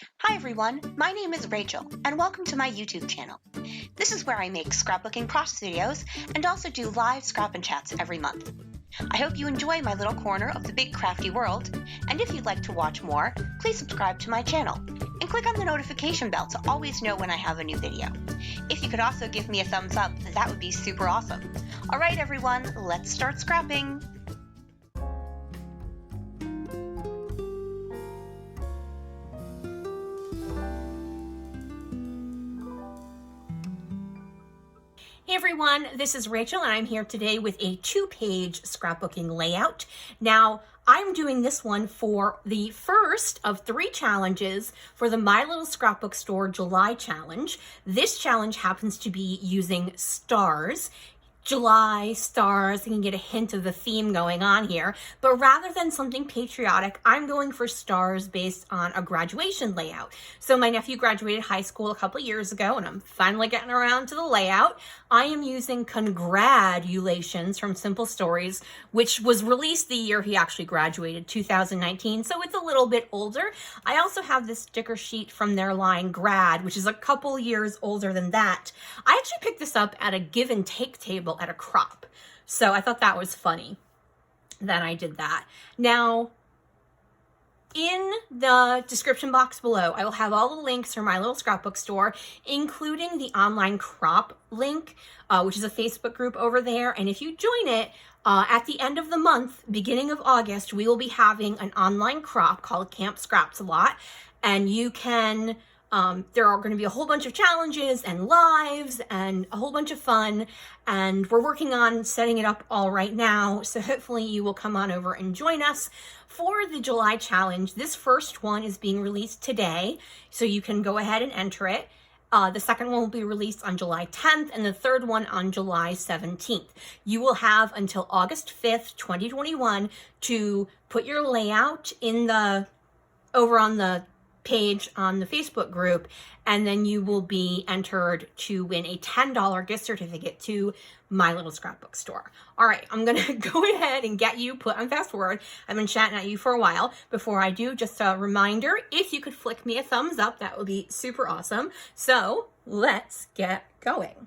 Hi everyone, my name is Rachel, and welcome to my YouTube channel. This is where I make scrapbooking process videos and also do live scrap and chats every month. I hope you enjoy my little corner of the big crafty world, and if you'd like to watch more, please subscribe to my channel and click on the notification bell to always know when I have a new video. If you could also give me a thumbs up, that would be super awesome. Alright everyone, let's start scrapping! Hey everyone, this is Rachel and I'm here today with a 2-page scrapbooking layout. Now, I'm doing this one for the first of 3 challenges for the My Little Scrapbook Store July challenge. This challenge happens to be using stars. July, stars, you can get a hint of the theme going on here, but rather than something patriotic, I'm going for stars based on a graduation layout. So my nephew graduated high school a couple years ago, and I'm finally getting around to the layout. I am using Congratulations from Simple Stories, which was released the year he actually graduated, 2019, so it's a little bit older. I also have this sticker sheet from their line Grad, which is a couple years older than that. I actually picked this up at a give and take table at a crop. So I thought that was funny that I did that. Now, in the description box below, I will have all the links for My Little Scrapbook Store, including the online crop link, which is a Facebook group over there. And if you join it, at the end of the month, beginning of August, we will be having an online crop called Camp Scraps a Lot. And you can there are going to be a whole bunch of challenges and lives and a whole bunch of fun, and we're working on setting it up all right now, so hopefully you will come on over and join us for the July challenge. This first one is being released today, so you can go ahead and enter it. The second one will be released on July 10th and the third one on July 17th. You will have until August 5th, 2021 to put your layout over on the page on the Facebook group, and then you will be entered to win a $10 gift certificate to My Little Scrapbook Store. All right, I'm gonna go ahead and get you put on fast forward. I've been chatting at you for a while. Before I do, just a reminder, if you could flick me a thumbs up, that would be super awesome. So let's get going.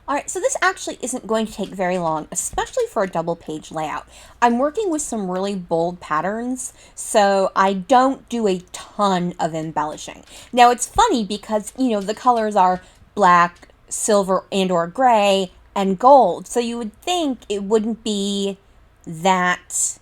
All right, so this actually isn't going to take very long, especially for a double page layout. I'm working with some really bold patterns, so I don't do a ton of embellishing. Now, it's funny because, the colors are black, silver, and or gray, and gold. So you would think it wouldn't be that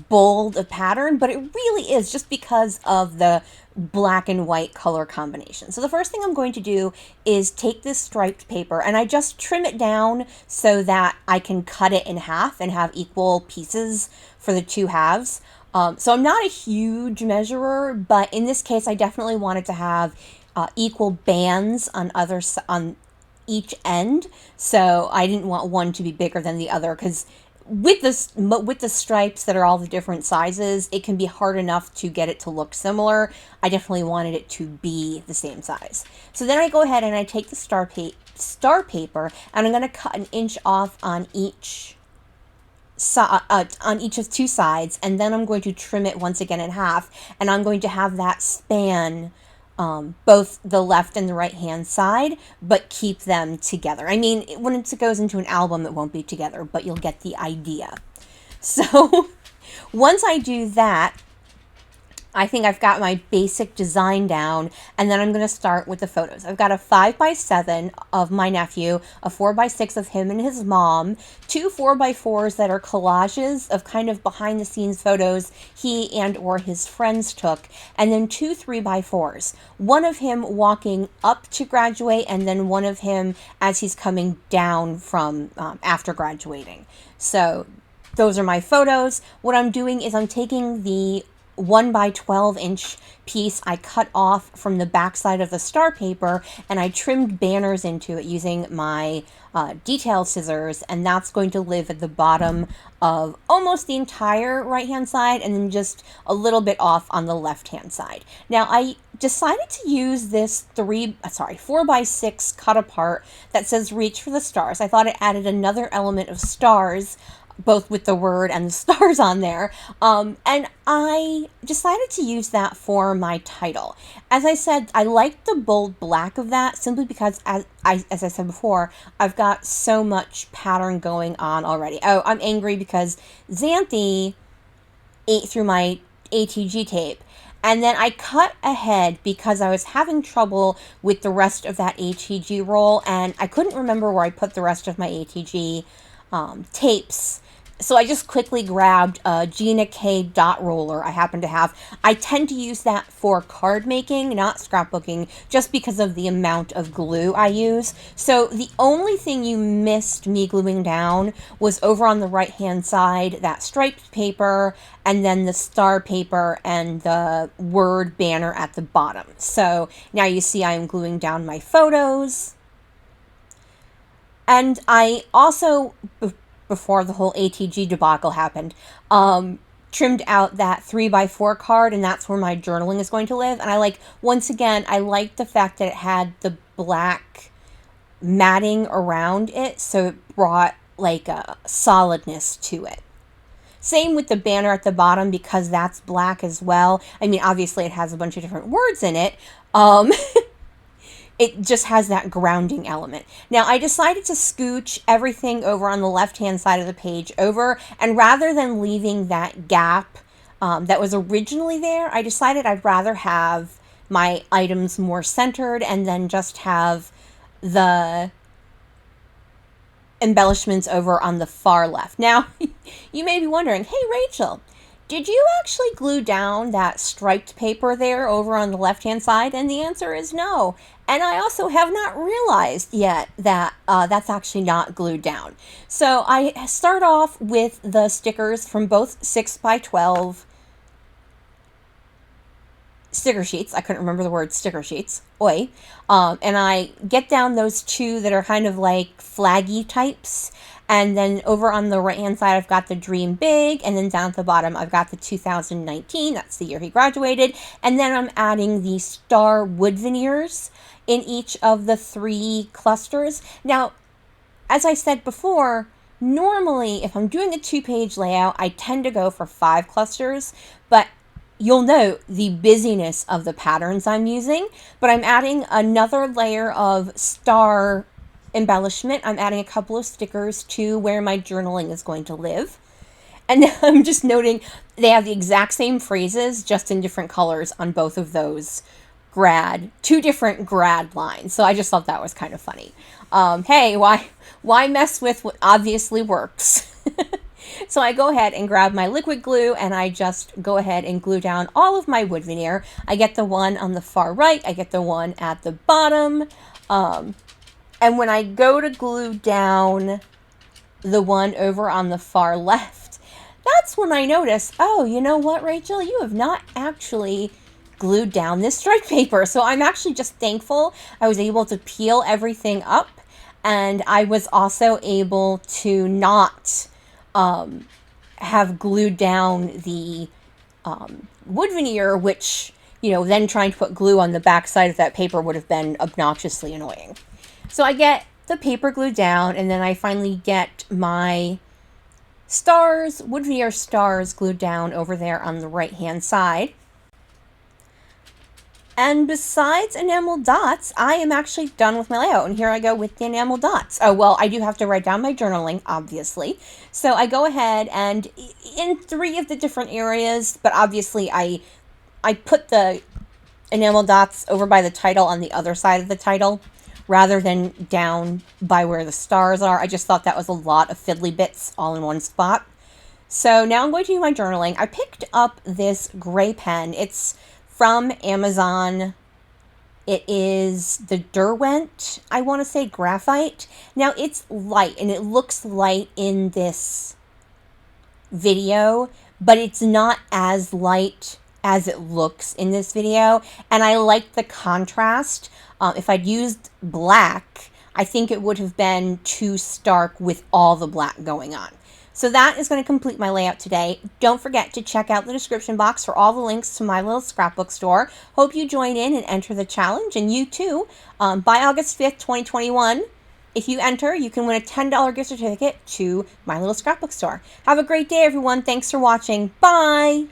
bold a pattern, but it really is just because of the black and white color combination. So the first thing I'm going to do is take this striped paper and I just trim it down so that I can cut it in half and have equal pieces for the 2 halves. So I'm not a huge measurer, but in this case I definitely wanted to have equal bands on each end. So I didn't want one to be bigger than the other, because with the stripes that are all the different sizes, it can be hard enough to get it to look similar. I definitely wanted it to be the same size. So then I go ahead and I take the star paper and I'm going to cut 1 inch off on each of 2 sides, and then I'm going to trim it once again in half, and I'm going to have that span both the left and the right hand side, but keep them together. I mean, when it goes into an album, it won't be together, but you'll get the idea. So once I do that, I think I've got my basic design down, and then I'm going to start with the photos. I've got a 5x7 of my nephew, a 4x6 of him and his mom, 2 4x4s that are collages of kind of behind the scenes photos he and or his friends took, and then 2 3x4s. One of him walking up to graduate, and then one of him as he's coming down from after graduating. So those are my photos. What I'm doing is I'm taking the 1x12 inch piece I cut off from the back side of the star paper, and I trimmed banners into it using my detail scissors, and that's going to live at the bottom of almost the entire right hand side and then just a little bit off on the left hand side. Now I decided to use this 4x6 cut apart that says reach for the stars. I thought it added another element of stars both with the word and the stars on there. And I decided to use that for my title. As I said, I like the bold black of that simply because, as I said before, I've got so much pattern going on already. Oh, I'm angry because Xanthi ate through my ATG tape. And then I cut ahead because I was having trouble with the rest of that ATG roll, and I couldn't remember where I put the rest of my ATG tapes. So I just quickly grabbed a Gina K dot roller I happen to have. I tend to use that for card making, not scrapbooking, just because of the amount of glue I use. So the only thing you missed me gluing down was over on the right hand side, that striped paper, and then the star paper and the word banner at the bottom. So now you see I am gluing down my photos. And I also, before the whole ATG debacle happened, trimmed out that 3x4 card, and that's where my journaling is going to live. And I once again, I like the fact that it had the black matting around it, so it brought a solidness to it. Same with the banner at the bottom, because that's black as well. I mean, obviously it has a bunch of different words in it. It just has that grounding element. Now, I decided to scooch everything over on the left-hand side of the page over, and rather than leaving that gap that was originally there, I decided I'd rather have my items more centered and then just have the embellishments over on the far left. Now, you may be wondering, hey, Rachel, did you actually glue down that striped paper there over on the left-hand side? And the answer is no. And I also have not realized yet that that's actually not glued down. So I start off with the stickers from both 6x12 sticker sheets. I couldn't remember the word sticker sheets. Oi. And I get down those two that are kind of like flaggy types. And then over on the right-hand side, I've got the Dream Big. And then down at the bottom, I've got the 2019. That's the year he graduated. And then I'm adding the star wood veneers in each of the 3 clusters. Now, as I said before, normally if I'm doing a 2-page layout, I tend to go for 5 clusters. But you'll note the busyness of the patterns I'm using. But I'm adding another layer of star embellishment. I'm adding a couple of stickers to where my journaling is going to live. And I'm just noting they have the exact same phrases, just in different colors on both of those 2 different grad lines. So I just thought that was kind of funny. Hey, why mess with what obviously works? So I go ahead and grab my liquid glue, and I just go ahead and glue down all of my wood veneer. I get the one on the far right, I get the one at the bottom, and when I go to glue down the one over on the far left, that's when I notice, oh, you know what, Rachel? You have not actually glued down this striped paper. So I'm actually just thankful I was able to peel everything up, and I was also able to not have glued down the wood veneer, which, then trying to put glue on the back side of that paper would have been obnoxiously annoying. So I get the paper glued down, and then I finally get my wood veneer stars glued down over there on the right-hand side. And besides enamel dots, I am actually done with my layout. And here I go with the enamel dots. Oh, well, I do have to write down my journaling, obviously. So I go ahead and in 3 of the different areas, but obviously I put the enamel dots over by the title on the other side of the title rather than down by where the stars are. I just thought that was a lot of fiddly bits all in one spot. So now I'm going to do my journaling. I picked up this gray pen. It's from Amazon. It is the Derwent, I want to say, graphite. Now, it's light, and it looks light in this video, but it's not as light as it looks in this video, and I like the contrast. If I'd used black, I think it would have been too stark with all the black going on. So that is going to complete my layout today. Don't forget to check out the description box for all the links to My Little Scrapbook Store. Hope you join in and enter the challenge. And you too, by August 5th, 2021, If you enter, you can win a $10 gift certificate to My Little Scrapbook Store. Have a great day, everyone. Thanks for watching. Bye!